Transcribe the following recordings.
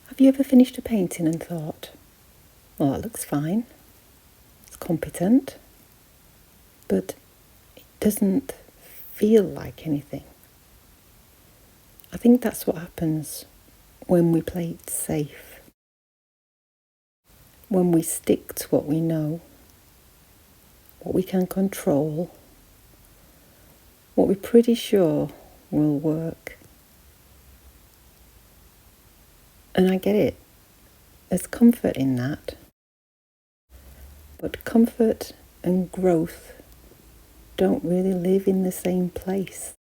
Have you ever finished a painting and thought, well, that looks fine, it's competent, but it doesn't feel like anything? I think that's what happens when we play it safe, when we stick to what we know, what we can control, what we're pretty sure will work. And I get it, there's comfort in that. But comfort and growth don't really live in the same place.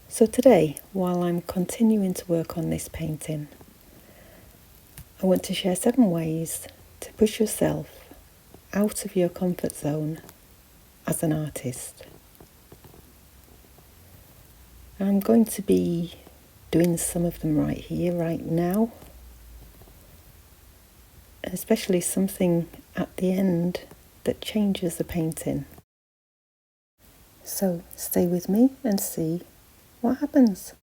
So today, while I'm continuing to work on this painting, I want to share 7 ways to push yourself out of your comfort zone as an artist. I'm going to be doing some of them right here, right now, and especially something at the end that changes the painting. So stay with me and see what happens.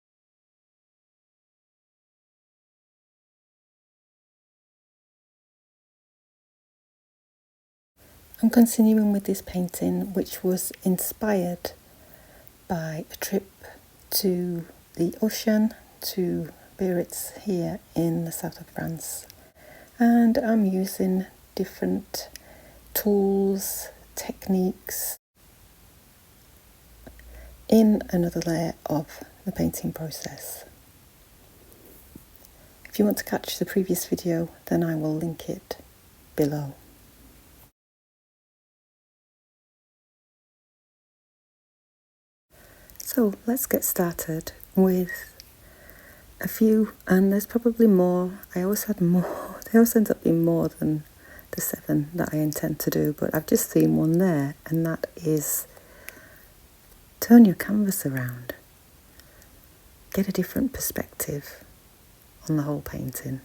I'm continuing with this painting, which was inspired by a trip to the ocean, to Biarritz here in the south of France. And I'm using different tools, techniques in another layer of the painting process. If you want to catch the previous video, then I will link it below. So let's get started with a few, and there's probably more. I always had more. They always end up being more than the 7 that I intend to do, but I've just seen one there, and that is turn your canvas around. Get a different perspective on the whole painting.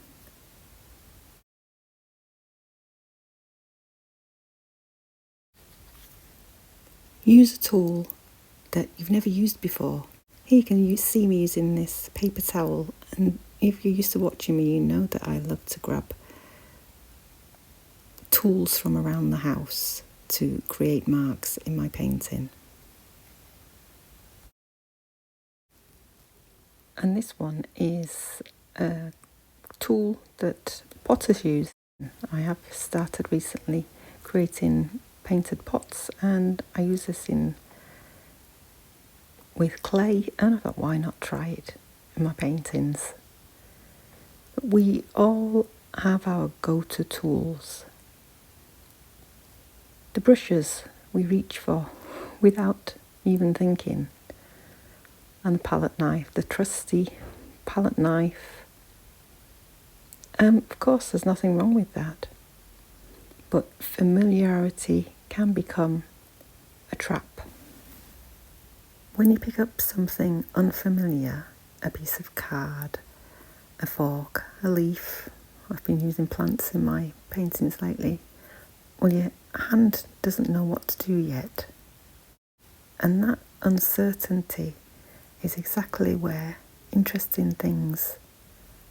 Use a tool that you've never used before. Here you can see me using this paper towel, and if you're used to watching me, you know that I love to grab tools from around the house to create marks in my painting. And this one is a tool that potters use. I have started recently creating painted pots, and I use this with clay, and I thought, why not try it in my paintings? We all have our go-to tools. The brushes we reach for without even thinking, and the palette knife, the trusty palette knife. Of course, there's nothing wrong with that, but familiarity can become a trap. When you pick up something unfamiliar, a piece of card, a fork, a leaf, I've been using plants in my paintings lately, well, your hand doesn't know what to do yet. And that uncertainty is exactly where interesting things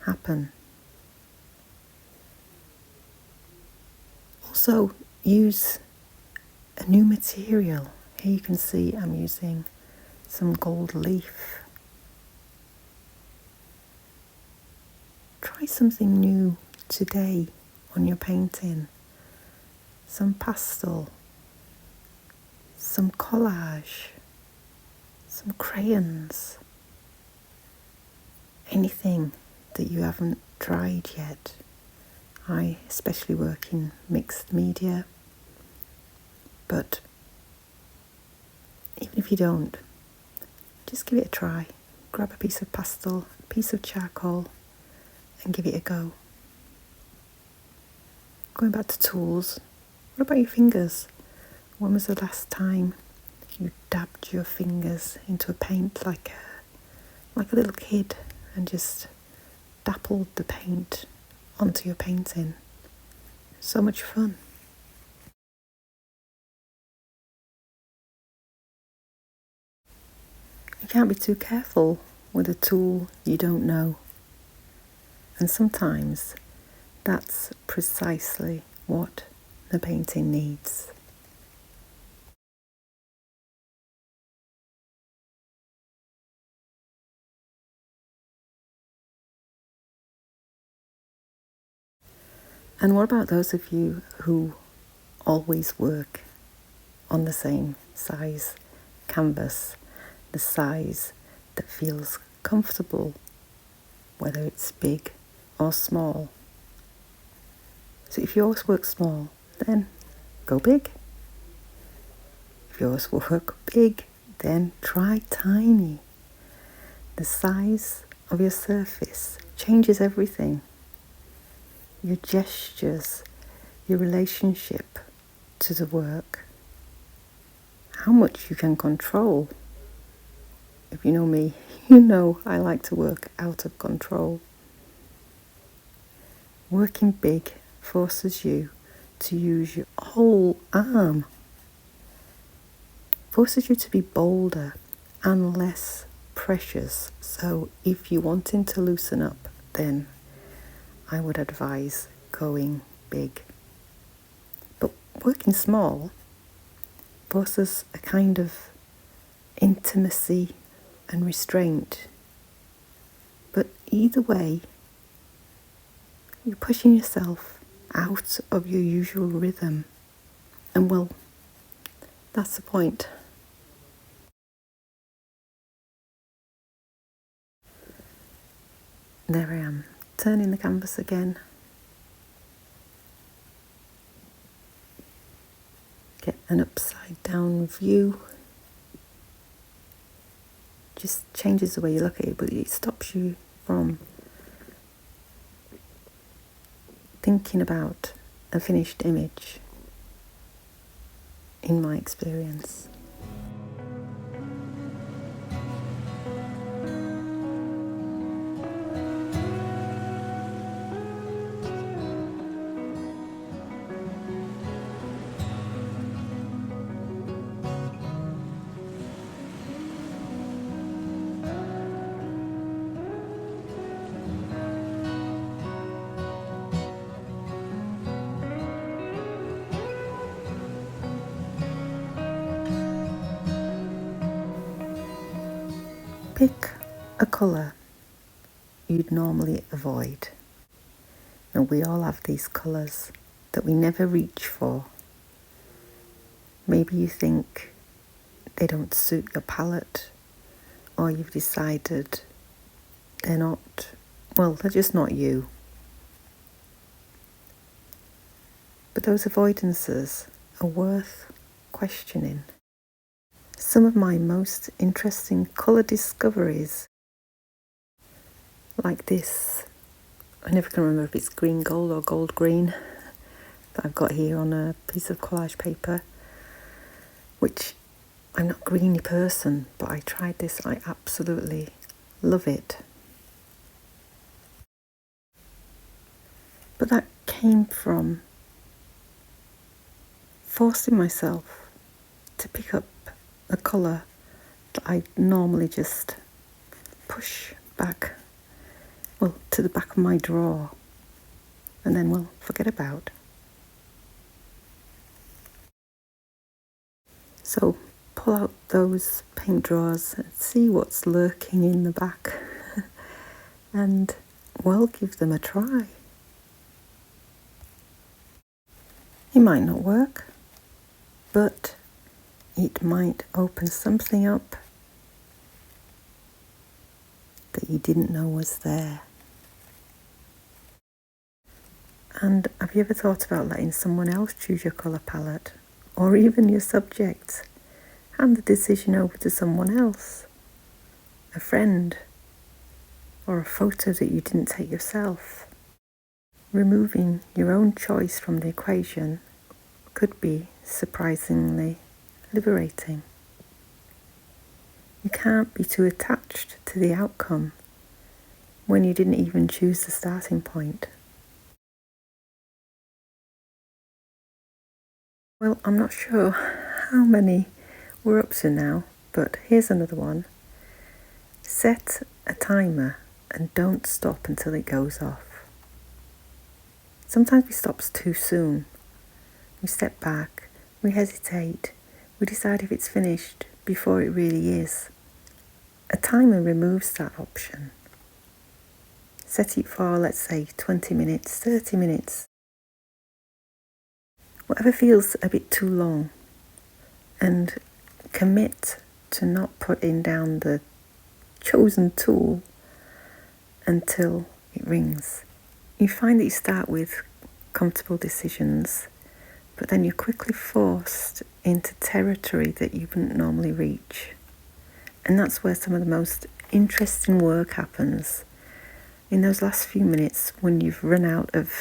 happen. Also, use a new material. Here you can see I'm using some gold leaf. Try something new today on your painting. Some pastel, some collage, some crayons, anything that you haven't tried yet. I especially work in mixed media, but even if you don't, just give it a try. Grab a piece of pastel, a piece of charcoal, and give it a go. Going back to tools, what about your fingers? When was the last time you dabbed your fingers into a paint like a little kid and just dappled the paint onto your painting? So much fun. You can't be too careful with a tool you don't know. And sometimes that's precisely what the painting needs. And what about those of you who always work on the same size canvas, the size that feels comfortable, whether it's big or small? So if you always work small, then go big. If you always work big, then try tiny. The size of your surface changes everything. Your gestures, your relationship to the work, how much you can control. If you know me, you know I like to work out of control. Working big forces you to use your whole arm, forces you to be bolder and less precious. So if you're wanting to loosen up, then I would advise going big. But working small forces a kind of intimacy and restraint. But either way, you're pushing yourself out of your usual rhythm. And well, that's the point. There I am, turning the canvas again. Get an upside down view. Just changes the way you look at it, but it stops you from thinking about a finished image, in my experience. Pick a colour you'd normally avoid. Now, we all have these colours that we never reach for. Maybe you think they don't suit your palette, or you've decided they're just not you. But those avoidances are worth questioning. Some of my most interesting colour discoveries, like this, I never can remember if it's green gold or gold green, that I've got here on a piece of collage paper, which I'm not a greeny person, but I tried this, I absolutely love it. But that came from forcing myself to pick up a colour that I normally just push back, to the back of my drawer, and then, forget about. So pull out those paint drawers and see what's lurking in the back and, give them a try. It might not work, but it might open something up that you didn't know was there. And have you ever thought about letting someone else choose your colour palette, or even your subject? Hand the decision over to someone else, a friend, or a photo that you didn't take yourself. Removing your own choice from the equation could be surprisingly liberating. You can't be too attached to the outcome when you didn't even choose the starting point. Well, I'm not sure how many we're up to now, but here's another one. Set a timer and don't stop until it goes off. Sometimes we stop too soon. We step back, we hesitate, we decide if it's finished before it really is. A timer removes that option. Set it for, let's say, 20 minutes, 30 minutes. Whatever feels a bit too long. And commit to not putting down the chosen tool until it rings. You find that you start with comfortable decisions, but then you're quickly forced into territory that you wouldn't normally reach. And that's where some of the most interesting work happens. In those last few minutes when you've run out of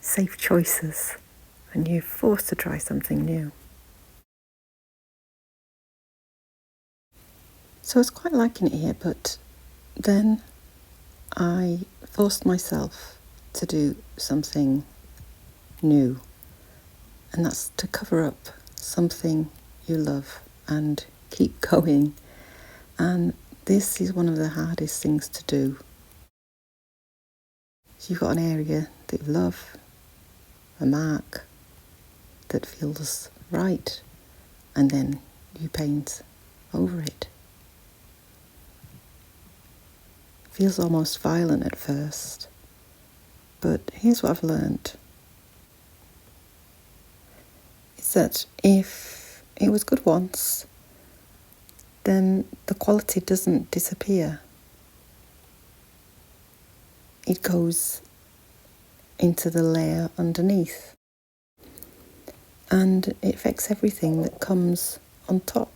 safe choices and you're forced to try something new. So I was quite liking it here, but then I forced myself to do something new, and that's to cover up something you love and keep going. And this is one of the hardest things to do. So you've got an area that you love, a mark that feels right, and then you paint over it. Feels almost violent at first, but here's what I've learned. It's that if it was good once, then the quality doesn't disappear. It goes into the layer underneath, and it affects everything that comes on top.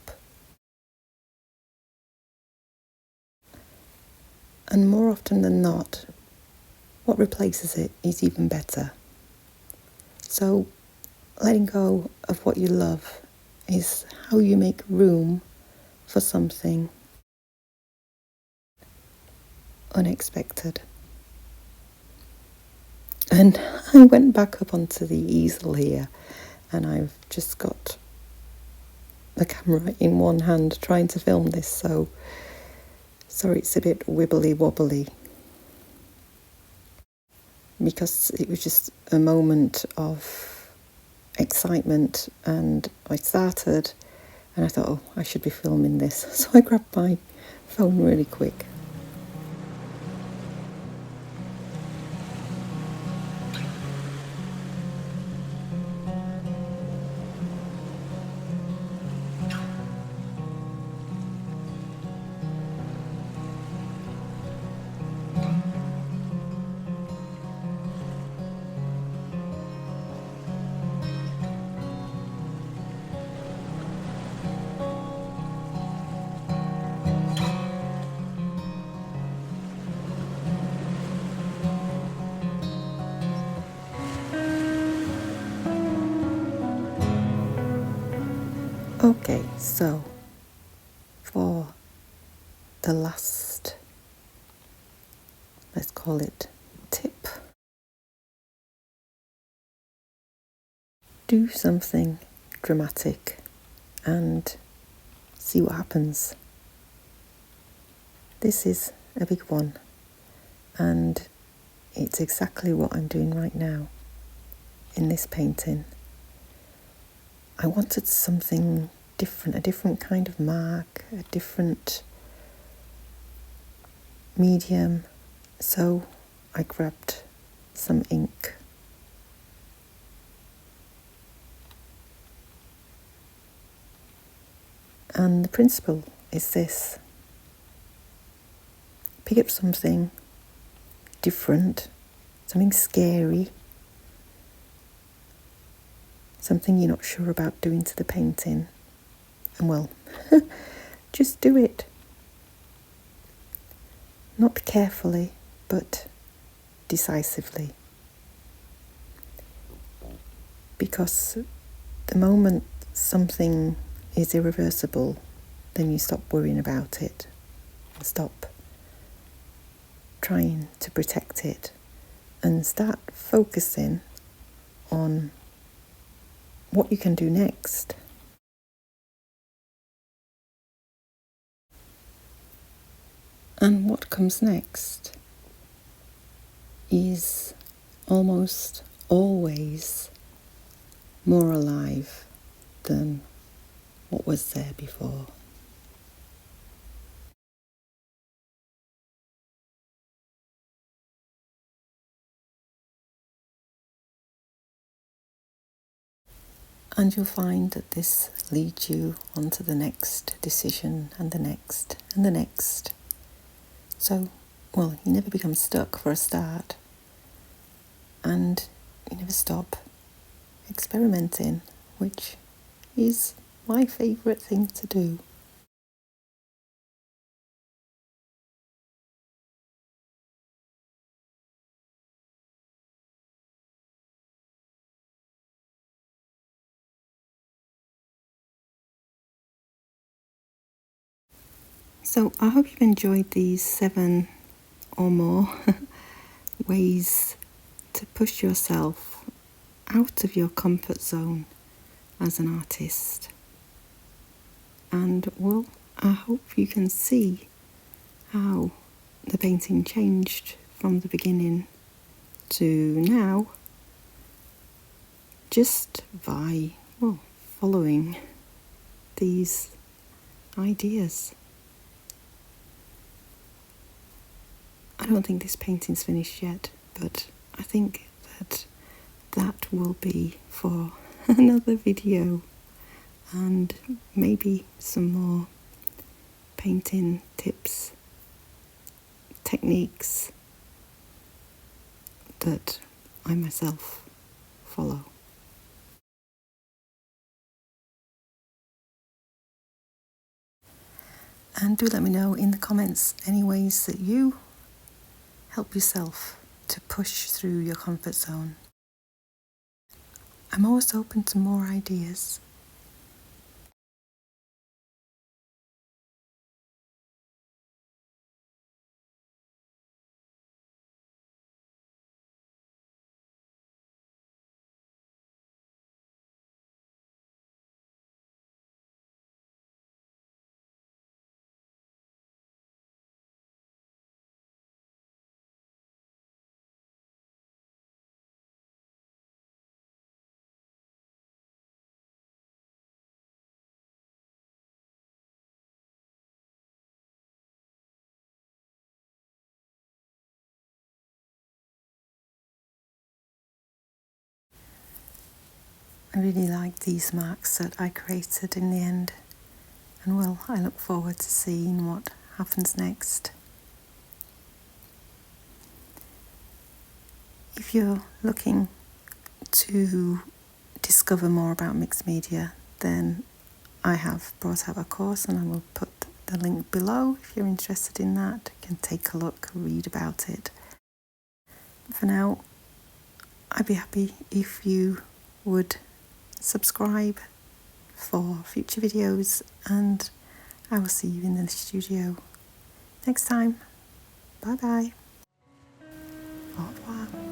And more often than not, what replaces it is even better. So letting go of what you love is how you make room for something unexpected. And I went back up onto the easel here, and I've just got the camera in one hand trying to film this, so sorry it's a bit wibbly wobbly, because it was just a moment of excitement, and I started and I thought, oh, I should be filming this, so I grabbed my phone really quick. Okay, so for the last, let's call it tip, do something dramatic and see what happens. This is a big one, and it's exactly what I'm doing right now in this painting. I wanted something different, a different kind of mark, a different medium, so I grabbed some ink. And the principle is this: pick up something different, something scary, something you're not sure about doing to the painting, and well, just do it. Not carefully, but decisively. Because the moment something is irreversible, then you stop worrying about it and stop trying to protect it and start focusing on what you can do next. And what comes next is almost always more alive than what was there before. And you'll find that this leads you on to the next decision and the next and the next. So, well, you never become stuck for a start, and you never stop experimenting, which is my favourite thing to do. So I hope you've enjoyed these 7 or more ways to push yourself out of your comfort zone as an artist. And well, I hope you can see how the painting changed from the beginning to now just by, well, following these ideas. I don't think this painting's finished yet, but I think that will be for another video, and maybe some more painting tips, techniques that I myself follow. And do let me know in the comments any ways that you help yourself to push through your comfort zone. I'm always open to more ideas. I really like these marks that I created in the end, and well, I look forward to seeing what happens next. If you're looking to discover more about mixed media, then I have brought out a course, and I will put the link below if you're interested in that. You can take a look, read about it. For now, I'd be happy if you would subscribe for future videos, and I will see you in the studio next time. Bye bye. Au revoir.